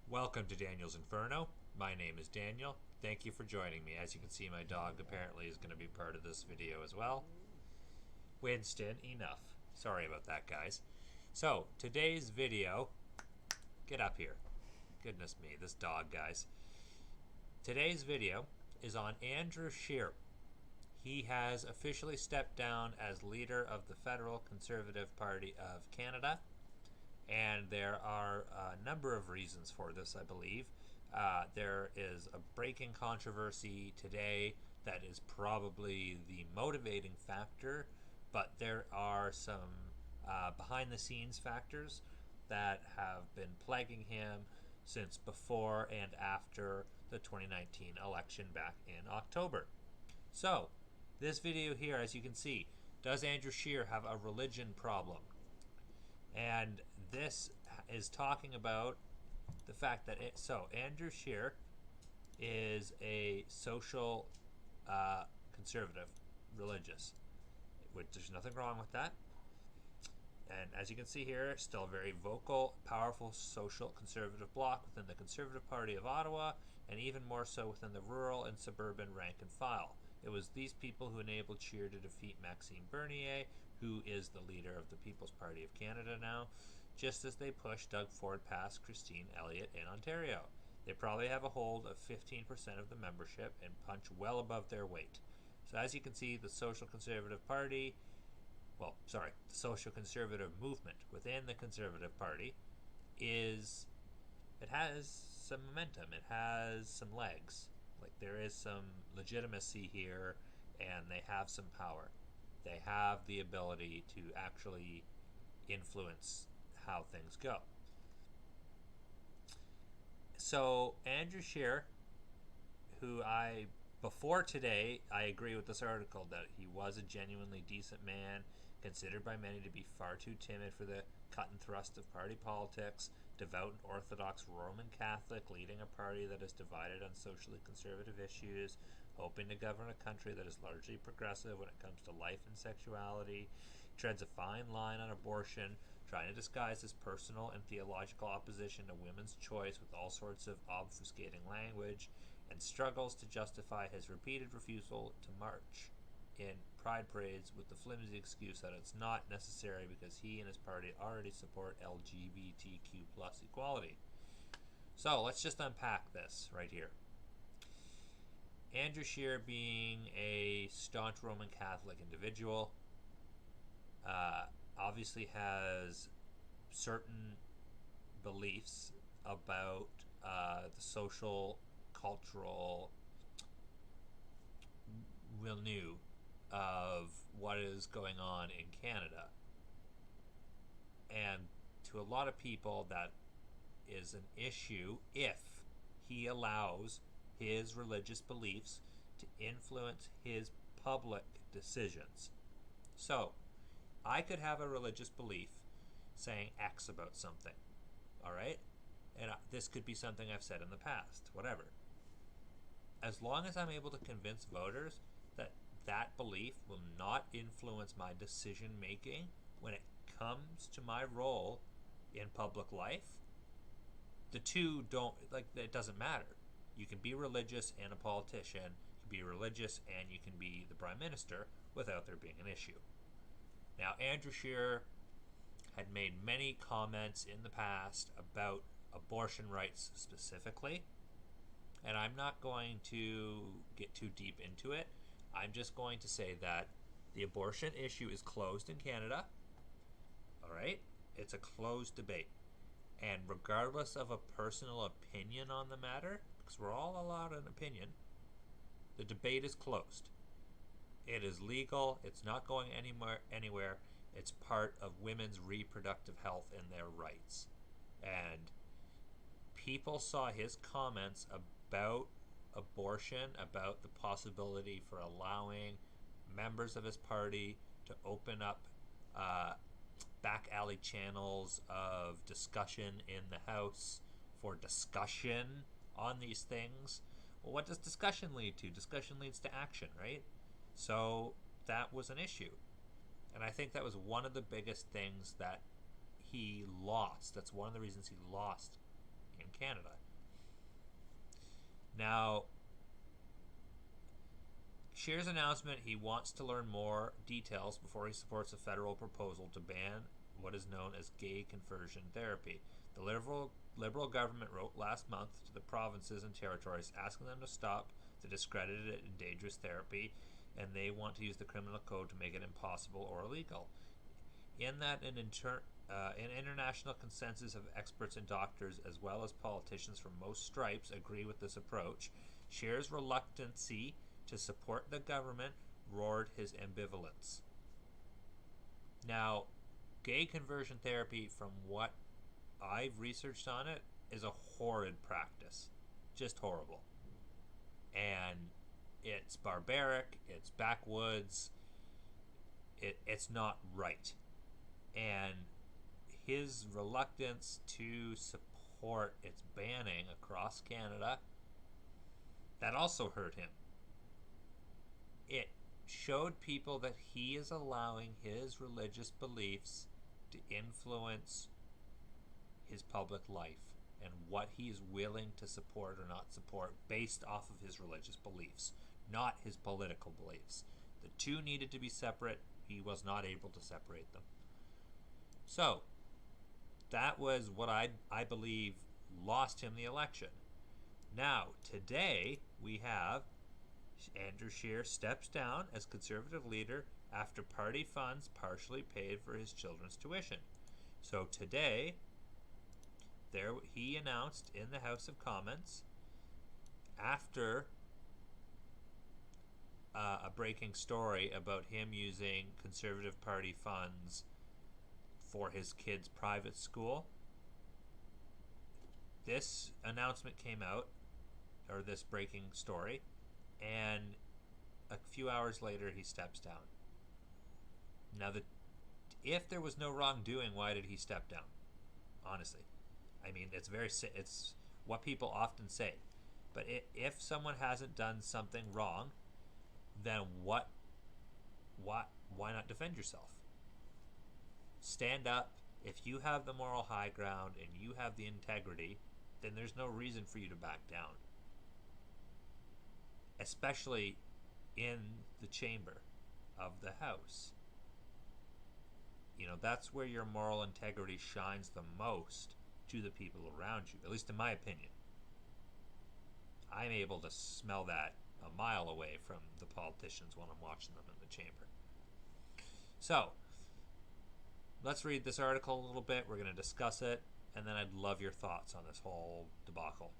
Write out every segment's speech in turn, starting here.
Welcome to Daniel's Inferno. My name is Daniel. Thank you for joining me. As you can see, my dog apparently is going to be part of this video as well. Winston, enough. Sorry about that, guys. So, today's video... Get up here. Goodness me, this dog, guys. Today's video is on Andrew Scheer. He has officially stepped down as leader of the Federal Conservative Party of Canada. And there are a number of reasons for this, I believe. There is a breaking controversy today that is probably the motivating factor, but there are some behind-the-scenes factors that have been plaguing him since before and after the 2019 election back in October. So, this video here, as you can see, does Andrew Scheer have a religion problem? And this is talking about the fact that Andrew Scheer is a social conservative, religious, which there's nothing wrong with that. And as you can see here, still a very vocal, powerful social conservative bloc within the Conservative Party of Ottawa, and even more so within the rural and suburban rank and file. It was these people who enabled Scheer to defeat Maxime Bernier, who is the leader of the People's Party of Canada now, just as they pushed Doug Ford past Christine Elliott in Ontario. They probably have a hold of 15% of the membership and punch well above their weight. So as you can see, the Social Conservative Party, the Social Conservative movement within the Conservative Party it has some momentum, it has some legs. Like, there is some legitimacy here, and they have some power. They have the ability to actually influence how things go. So, Andrew Scheer, before today, I agree with this article that he was a genuinely decent man, considered by many to be far too timid for the cut and thrust of party politics, devout and orthodox Roman Catholic, leading a party that is divided on socially conservative issues, hoping to govern a country that is largely progressive when it comes to life and sexuality, treads a fine line on abortion, trying to disguise his personal and theological opposition to women's choice with all sorts of obfuscating language, and struggles to justify his repeated refusal to march in pride parades with the flimsy excuse that it's not necessary because he and his party already support LGBTQ plus equality. So let's just unpack this right here. Andrew Scheer, being a staunch Roman Catholic individual, obviously has certain beliefs about the social, cultural milieu of what is going on in Canada. And to a lot of people, that is an issue if he allows his religious beliefs to influence his public decisions. So, I could have a religious belief saying X about something, all right? And this could be something I've said in the past, whatever. As long as I'm able to convince voters that that belief will not influence my decision making when it comes to my role in public life, the two don't, it doesn't matter. You can be religious and a politician, you can be religious and you can be the prime minister without there being an issue. Now, Andrew Scheer had made many comments in the past about abortion rights specifically, and I'm not going to get too deep into it. I'm just going to say that the abortion issue is closed in Canada. All right? It's a closed debate. And regardless of a personal opinion on the matter, because we're all allowed an opinion, the debate is closed. It is legal. It's not going anywhere. It's part of women's reproductive health and their rights. And people saw his comments about abortion, about the possibility for allowing members of his party to open up back alley channels of discussion in the House for discussion on these things. Well, what does discussion lead to? Discussion leads to action, right? So that was an issue. And I think that was one of the biggest things that he lost. That's one of the reasons he lost in Canada. Now, Scheer's announcement he wants to learn more details before he supports a federal proposal to ban what is known as gay conversion therapy. The Liberal government wrote last month to the provinces and territories asking them to stop the discredited and dangerous therapy, and they want to use the criminal code to make it impossible or illegal. In that, an international consensus of experts and doctors, as well as politicians from most stripes, agree with this approach. Scheer's reluctancy to support the government roared his ambivalence. Now, gay conversion therapy, from what I've researched on it, is a horrid practice. Just horrible. And it's barbaric, it's backwoods, it's not right. And his reluctance to support its banning across Canada, that also hurt him. It showed people that he is allowing his religious beliefs to influence his public life and what he is willing to support or not support based off of his religious beliefs, not his political beliefs. The two needed to be separate. He was not able to separate them. So, that was what I believe lost him the election. Now, today, we have Andrew Scheer steps down as Conservative leader after party funds partially paid for his children's tuition. So today, he announced in the House of Commons, after a breaking story about him using Conservative Party funds for his kids' private school, this announcement came out, or this breaking story, and a few hours later he steps down. Now, if there was no wrongdoing, why did he step down? Honestly, I mean, it's what people often say. But if someone hasn't done something wrong, then why not defend yourself? Stand up. If you have the moral high ground and you have the integrity, then there's no reason for you to back down. Especially in the chamber of the House. You know, that's where your moral integrity shines the most to the people around you, at least in my opinion. I'm able to smell that a mile away from the politicians when I'm watching them in the chamber. So, let's read this article a little bit. We're going to discuss it, and then I'd love your thoughts on this whole debacle.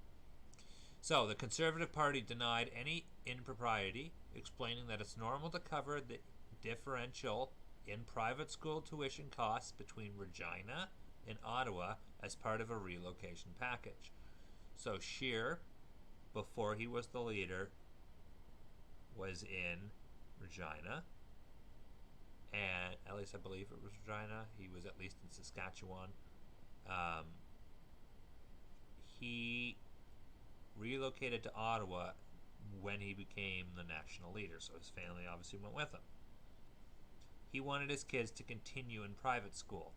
So, the Conservative Party denied any impropriety, explaining that it's normal to cover the differential in private school tuition costs between Regina and Ottawa as part of a relocation package. So Scheer, before he was the leader, was in Regina, and at least I believe it was Regina. He was at least in Saskatchewan. He relocated to Ottawa when he became the national leader, so his family obviously went with him. He wanted his kids to continue in private school.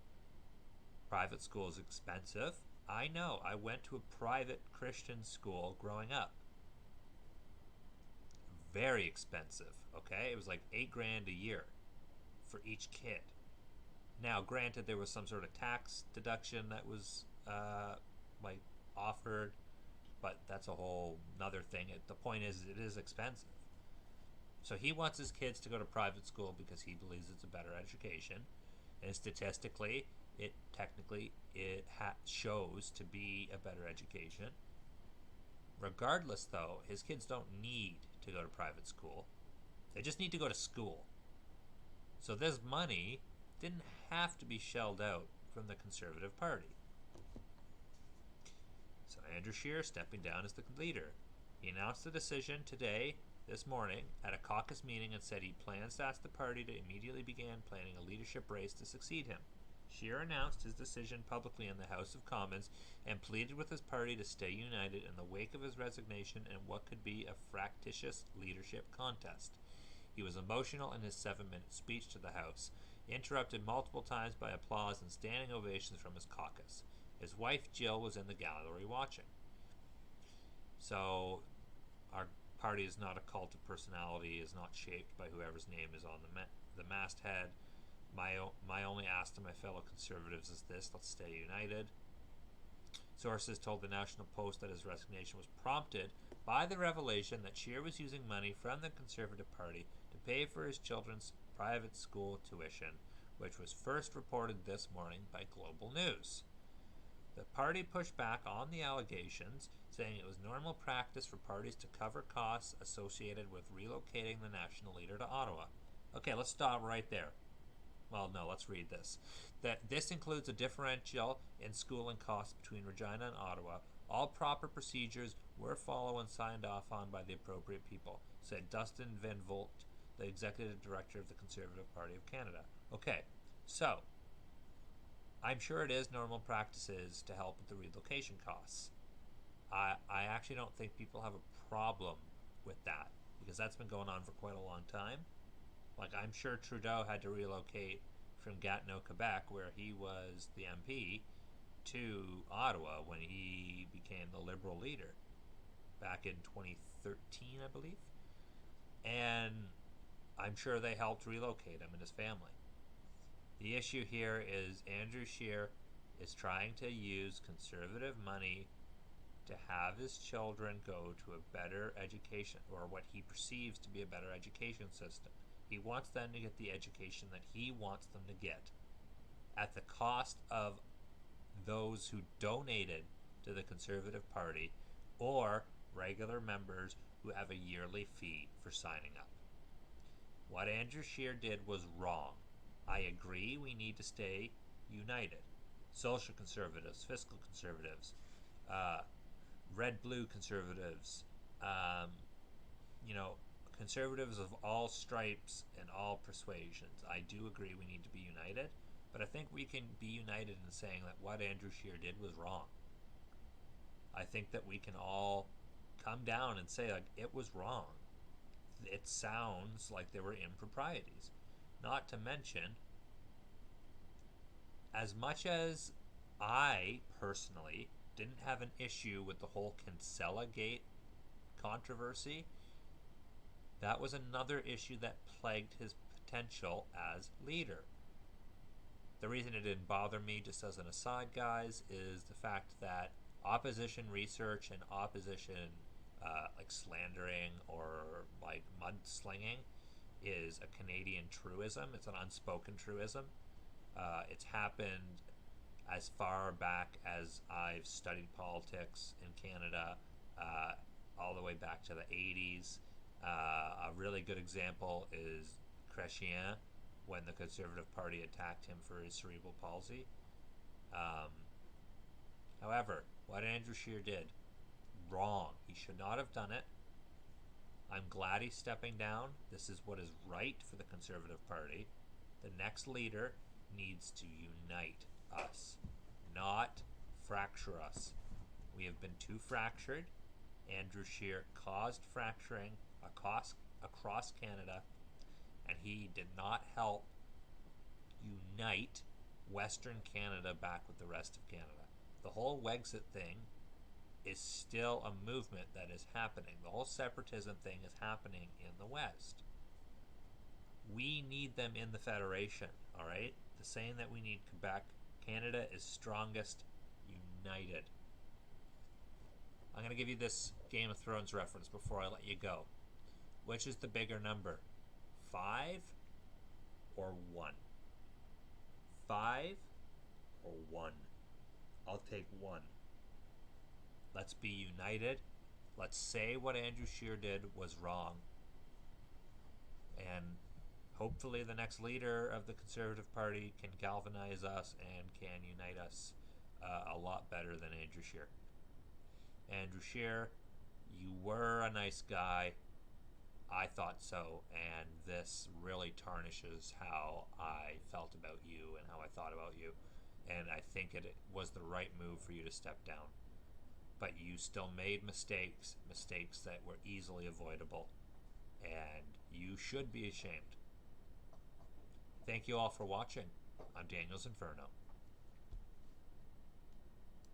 Private school is expensive. I know. I went to a private Christian school growing up. Very expensive, okay? It was like $8,000 a year for each kid. Now, granted, there was some sort of tax deduction that was offered, but that's a whole nother thing. The point is, it is expensive. So he wants his kids to go to private school because he believes it's a better education, and statistically, it shows to be a better education. Regardless, though, his kids don't need to go to private school. They just need to go to school. So this money didn't have to be shelled out from the Conservative Party. So Andrew Scheer stepping down as the leader. He announced the decision this morning, at a caucus meeting, and said he plans to ask the party to immediately begin planning a leadership race to succeed him. Scheer announced his decision publicly in the House of Commons and pleaded with his party to stay united in the wake of his resignation in what could be a fractious leadership contest. He was emotional in his 7-minute speech to the House, interrupted multiple times by applause and standing ovations from his caucus. His wife Jill was in the gallery watching. So our party is not a cult of personality, is not shaped by whoever's name is on the masthead. My only ask to my fellow conservatives is this: let's stay united. Sources told the National Post that his resignation was prompted by the revelation that Scheer was using money from the Conservative Party to pay for his children's private school tuition, which was first reported this morning by Global News. The party pushed back on the allegations, saying it was normal practice for parties to cover costs associated with relocating the national leader to Ottawa. Okay, let's stop right there. Well, no, let's read this. That this includes a differential in schooling costs between Regina and Ottawa. All proper procedures were followed and signed off on by the appropriate people, said Dustin Van Volt, the executive director of the Conservative Party of Canada. Okay, so I'm sure it is normal practices to help with the relocation costs. I actually don't think people have a problem with that, because that's been going on for quite a long time. Like, I'm sure Trudeau had to relocate from Gatineau, Quebec, where he was the MP, to Ottawa when he became the Liberal leader back in 2013, I believe. And I'm sure they helped relocate him and his family. The issue here is Andrew Scheer is trying to use Conservative money to have his children go to a better education, or what he perceives to be a better education system. He wants them to get the education that he wants them to get at the cost of those who donated to the Conservative Party or regular members who have a yearly fee for signing up. What Andrew Scheer did was wrong. I agree we need to stay united. Social conservatives, fiscal conservatives, red-blue conservatives, conservatives of all stripes and all persuasions. I do agree we need to be united, but I think we can be united in saying that what Andrew Scheer did was wrong. I think that we can all come down and say, like, it was wrong. It sounds like there were improprieties. Not to mention, as much as I personally didn't have an issue with the whole Kinsella Gate controversy, that was another issue that plagued his potential as leader. The reason it didn't bother me, just as an aside, guys, is the fact that opposition research and opposition like slandering or like mudslinging is a Canadian truism. It's an unspoken truism. It's happened as far back as I've studied politics in Canada, all the way back to the 80s. A really good example is Scheer, when the Conservative Party attacked him for his cerebral palsy. However, what Andrew Scheer did, wrong. He should not have done it. I'm glad he's stepping down. This is what is right for the Conservative Party. The next leader needs to unite us, not fracture us. We have been too fractured. Andrew Scheer caused fracturing across Canada, and he did not help unite Western Canada back with the rest of Canada. The whole Wexit thing is still a movement that is happening. The whole separatism thing is happening in the West. We need them in the Federation, all right? The saying that we need Quebec, Canada is strongest united. I'm going to give you this Game of Thrones reference before I let you go. Which is the bigger number? 5 or 1? 5 or 1? I'll take 1. Let's be united. Let's say what Andrew Scheer did was wrong. And hopefully the next leader of the Conservative Party can galvanize us and can unite us a lot better than Andrew Scheer. Andrew Scheer, you were a nice guy. I thought so, and this really tarnishes how I felt about you and how I thought about you. And I think it was the right move for you to step down. But you still made mistakes that were easily avoidable, and you should be ashamed. Thank you all for watching. I'm Daniel's Inferno.